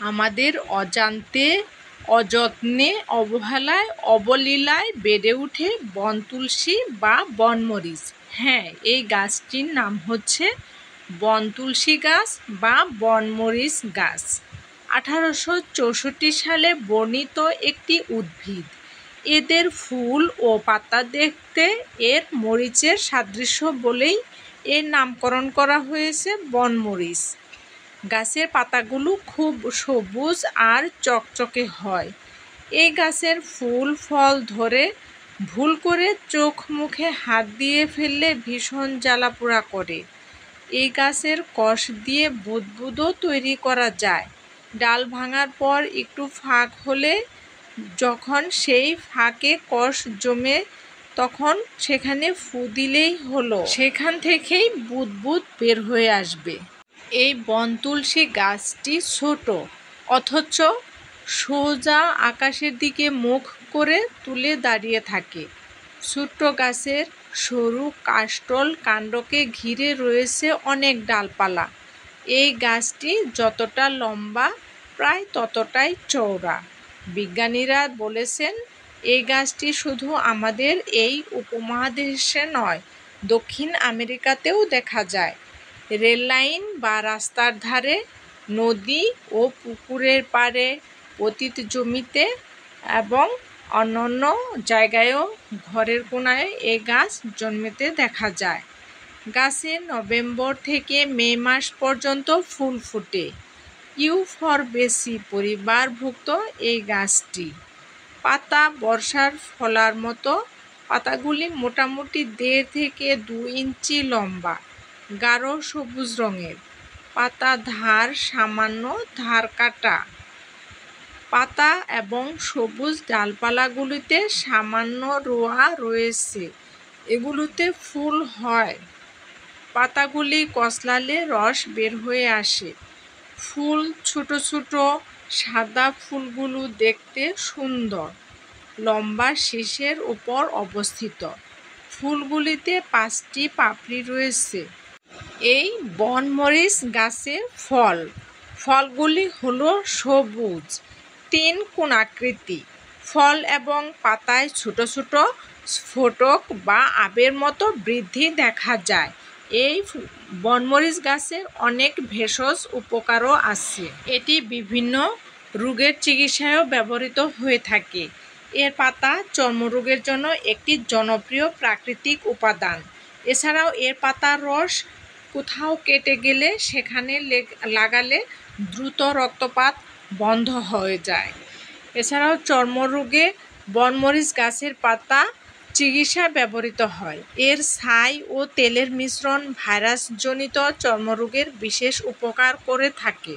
আমাদের অজান্তে, অযত্নে, অবহেলায়, অবলীলায় বেড়ে ওঠে বনতুলসী বা বনমরিচ। হ্যাঁ, এই গাছটির নাম হচ্ছে বনতুলসী গাছ বা বনমরিচ গাছ। 1864 সালে বর্ণিত একটি উদ্ভিদ। এদের ফুল ও পাতা দেখতে এর মরিচের সাদৃশ্য বলেই এর নামকরণ করা হয়েছে বনমরিচ। গাছের পাতাগুলো খুব সবুজ আর চকচকে হয়। এই গাছের ফুল ফল ধরে ভুল করে চোখ মুখে হাত দিয়ে ফেললে ভীষণ জ্বালাপোড়া করে। এই গাছের কষ দিয়ে বুদবুদও তৈরি করা যায়। ডাল ভাঙার পর একটু ফাঁক হলে যখন সেই ফাঁকে কষ জমে তখন সেখানে ফু দিলেই হলো, সেখান থেকেই বুদবুদ বের হয়ে আসবে। এই বনতুলসী গাছটি ছোট, অথচ সোজা আকাশের দিকে মুখ করে তুলে দাঁড়িয়ে থাকে। ছোট্ট গাছের সরু কাষ্ঠল কাণ্ডকে ঘিরে রয়েছে অনেক ডালপালা। এই গাছটি যতটা লম্বা প্রায় ততটাই চওড়া। বিজ্ঞানীরা বলেছেন এই গাছটি শুধু আমাদের এই উপমহাদেশে নয়, দক্ষিণ আমেরিকাতেও দেখা যায়। রেললাইন বা রাস্তার ধারে, নদী ও পুকুরের পাড়ে, পতিত জমিতে এবং অন্যান্য জায়গায়ও ঘরের কোনায় এই গাছ জন্মেতে দেখা যায়। গাছে নভেম্বর থেকে মে মাস পর্যন্ত ফুল ফোটে। ইউফরবেসি পরিবারভুক্ত এই গাছটি। পাতা বর্ষার ফলার মতো। পাতাগুলি মোটামুটি 1.5 থেকে 2 ইঞ্চি লম্বা, গাঢ় সবুজ রঙের। পাতা ধার সামান্য ধার কাটা। পাতা এবং সবুজ ডালপালাগুলিতে সামান্য রোঁয়া রয়েছে, এগুলোতে ফুল হয়। পাতাগুলি কচলালে রস বের হয়ে আসে। ফুল ছোট ছোট, সাদা। ফুলগুলো দেখতে সুন্দর, লম্বা শীষের উপর অবস্থিত। ফুলগুলিতে 5টি পাপড়ি রয়েছে। এই বনমরিচ গাছের ফল। ফলগুলি হলো সবুজ, 3 কোণাকৃতি। ফল এবং পাতায় ছোট ছোট স্ফটিক বা আবের মতো বৃদ্ধি দেখা যায়। এই বনমরিচ গাছের অনেক ভেষজ উপকারও আছে। এটি বিভিন্ন রোগের চিকিৎসায়ও ব্যবহৃত হয়ে থাকে। এর পাতা চর্মরোগের জন্য একটি জনপ্রিয় প্রাকৃতিক উপাদান। এছাড়াও এর পাতার রস কোথাও কেটে গেলে সেখানে লাগালে দ্রুত রক্তপাত বন্ধ হয়ে যায়। এছাড়াও চর্মরোগে বনমরিচ গাছের পাতা চিকিৎসায় ব্যবহৃত হয়। এর ছাই ও তেলের মিশ্রণ ভাইরাসজনিত চর্মরোগের বিশেষ উপকার করে থাকে।